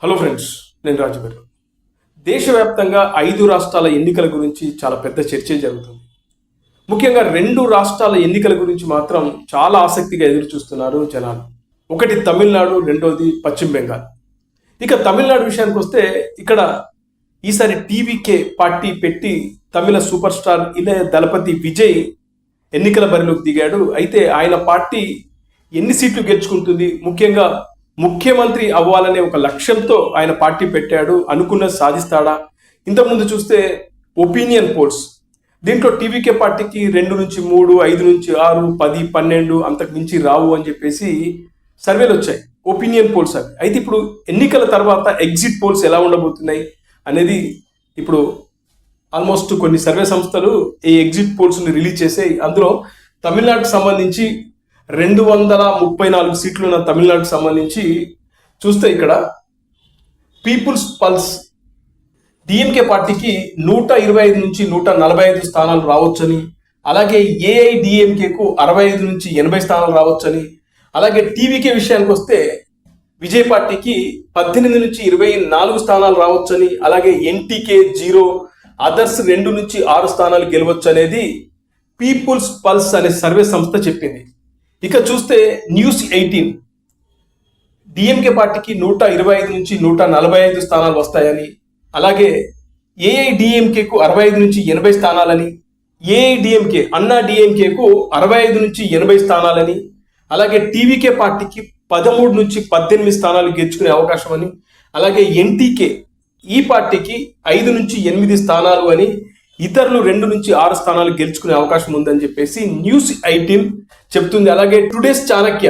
Hello friends, నేను రాజు గారు. దేశవ్యాప్తంగా 5 రాష్ట్రాల ఎన్నికల గురించి చాలా పెద్ద చర్చ జరుగుతుంది. ముఖ్యంగా 2 రాష్ట్రాల ఎన్నికల గురించి మాత్రం చాలా ఆసక్తిగా ఎదురు చూస్తున్నారు జనాలు. ఒకటి తమిళనాడు, రెండోది పశ్చిమ బెంగాల్. ఇక తమిళనాడు విషయానికి వస్తే ఇక్కడ ఈసారి టీవీకే పార్టీ పెట్టి తమిళ సూపర్ స్టార్ ఇళయ దళపతి విజయ్ ఎన్నికల బరిలోకి దిగాడు. అయితే ఆయన పార్టీ ఎన్ని సీట్లు గెలుచుకుంటుంది, ముఖ్యంగా ముఖ్యమంత్రి అవ్వాలనే ఒక లక్ష్యంతో ఆయన పార్టీ పెట్టాడు. అనుకున్నది సాధిస్తాడా? ఇంతకుముందు చూస్తే ఒపీనియన్ పోల్స్ దీంట్లో టీవీకే పార్టీకి 2 నుంచి 3, 5 నుంచి 6, 10, 12 అంతకు మించి రావు అని చెప్పేసి సర్వేలు వచ్చాయి, ఒపీనియన్ పోల్స్ అవి. అయితే ఇప్పుడు ఎన్నికల తర్వాత ఎగ్జిట్ పోల్స్ ఎలా ఉండబోతున్నాయి అనేది ఇప్పుడు ఆల్మోస్ట్ కొన్ని సర్వే సంస్థలు ఈ ఎగ్జిట్ పోల్స్ని రిలీజ్ చేసాయి. అందులో తమిళనాడుకు సంబంధించి 234 సీట్లు ఉన్న తమిళనాడుకు సంబంధించి చూస్తే ఇక్కడ పీపుల్స్ పల్స్ డిఎంకే పార్టీకి 125 నుంచి 145 స్థానాలు రావచ్చని, అలాగే ఏఐడిఎంకేకు 65 నుంచి 80 స్థానాలు రావచ్చని, అలాగే టీవీకే విషయానికి వస్తే విజయ్ పార్టీకి 18 నుంచి 24 స్థానాలు రావచ్చని, అలాగే ఎన్టీకే 0, అదర్స్ 2 నుంచి 6 స్థానాలు గెలవచ్చు అనేది పీపుల్స్ పల్స్ అనే సర్వే సంస్థ చెప్పింది. ఇక చూస్తే న్యూస్ 18 డిఎంకే పార్టీకి 125 నుంచి 145 స్థానాలు వస్తాయని, అలాగే ఏఐడిఎంకేకు 65 నుంచి 80 స్థానాలని, ఏఐడిఎంకే అన్నా డిఎంకేకు 65 నుంచి 80 స్థానాలని, అలాగే టీవీకే పార్టీకి 13 నుంచి 18 స్థానాలు గెలుచుకునే అవకాశం అని, అలాగే ఎన్టీకే ఈ పార్టీకి 5 నుంచి 8 స్థానాలు అని, ఇతరులు 2 నుంచి 6 స్థానాలు గెలుచుకునే అవకాశం ఉందని చెప్పేసి న్యూస్ 18 చెప్తుంది. అలాగే టుడేస్ చాణక్య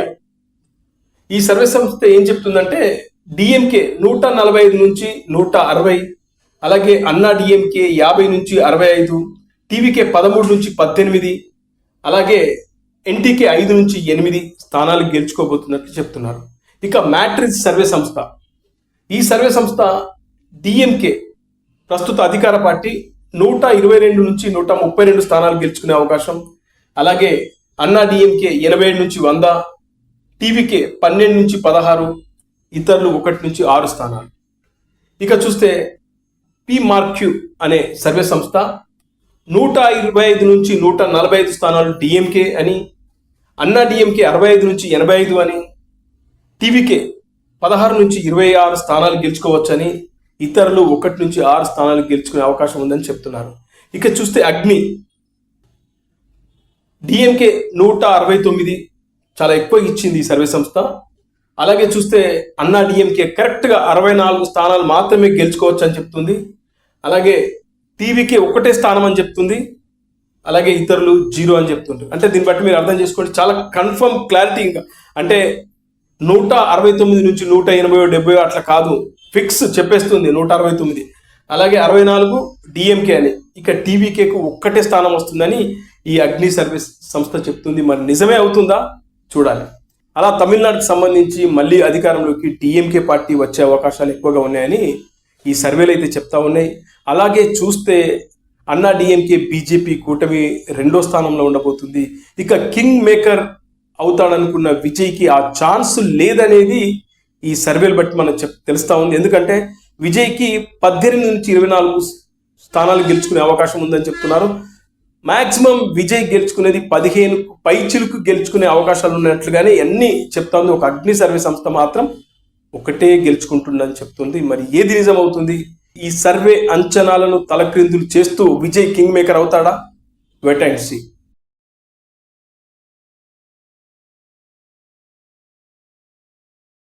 ఈ సర్వే సంస్థ ఏం చెప్తుందంటే డిఎంకే 145 నుంచి 160, అలాగే అన్నా డిఎంకే 50 నుంచి 65, టీవీకే 13 నుంచి 18, అలాగే ఎన్టీకే 5 నుంచి 8 స్థానాలు గెలుచుకోబోతున్నట్లు చెప్తున్నారు. ఇక మ్యాట్రిక్స్ సర్వే సంస్థ, ఈ సర్వే సంస్థ డిఎంకే ప్రస్తుత అధికార పార్టీ 122 నుంచి 132 స్థానాలు గెలుచుకునే అవకాశం, అలాగే అన్నా డిఎంకే 87 నుంచి 100, టీవీకే 12 నుంచి 16, ఇతరులు 1 నుంచి 6 స్థానాలు. ఇక చూస్తే పిమార్క్యూ అనే సర్వే సంస్థ 125 నుంచి 145 స్థానాలు డిఎంకే అని, అన్నా డిఎంకే 65 నుంచి 85 అని, టీవీకే 16 నుంచి 26 స్థానాలు గెలుచుకోవచ్చని, ఇతరులు 1 నుంచి 6 స్థానాలు గెలుచుకునే అవకాశం ఉందని చెప్తున్నారు. ఇక చూస్తే అగ్ని డిఎంకే 169 చాలా ఎక్కువ ఇచ్చింది ఈ సర్వే సంస్థ. అలాగే చూస్తే అన్నా డిఎంకే కరెక్ట్గా 64 స్థానాలు మాత్రమే గెలుచుకోవచ్చు అని చెప్తుంది. అలాగే టీవీకే 1 స్థానం అని చెప్తుంది, అలాగే ఇతరులు 0 అని చెప్తుంది. అంటే దీన్ని బట్టి మీరు అర్థం చేసుకోండి, చాలా కన్ఫర్మ్ క్లారిటీ. ఇంకా అంటే 169 నుంచి 180, 70 అట్లా కాదు, ఫిక్స్ చెప్పేస్తుంది 169. అలాగే 64 డిఎంకే అని, ఇక టీవీకేకు 1 స్థానం వస్తుందని ఈ అగ్ని సర్వీస్ సంస్థ చెప్తుంది. మరి నిజమే అవుతుందా చూడాలి. అలా తమిళనాడుకు సంబంధించి మళ్ళీ అధికారంలోకి టీఎంకే పార్టీ వచ్చే అవకాశాలు ఎక్కువగా ఉన్నాయని ఈ సర్వేలు అయితే చెప్తా ఉన్నాయి. అలాగే చూస్తే అన్నా డిఎంకే బీజేపీ కూటమి 2వ స్థానంలో ఉండబోతుంది. ఇక కింగ్ మేకర్ అవుతాడనుకున్న విజయ్కి ఆ ఛాన్స్ లేదనేది ఈ సర్వేలు బట్టి మనం తెలుస్తా ఉంది. ఎందుకంటే విజయ్కి 18 నుంచి 24 స్థానాలు గెలుచుకునే అవకాశం ఉందని చెప్తున్నారు. మాక్సిమం విజయ్ గెలుచుకునేది 15 పైచిలకు గెలుచుకునే అవకాశాలు ఉన్నట్లుగానే అన్ని చెప్తా ఉంది. ఒక అగ్ని సర్వే సంస్థ మాత్రం 1 గెలుచుకుంటుందని చెప్తుంది. మరి ఏది నిజం అవుతుంది? ఈ సర్వే అంచనాలను తలక్రిందులు చేస్తూ విజయ్ కింగ్ మేకర్ అవుతాడా? Wait and see.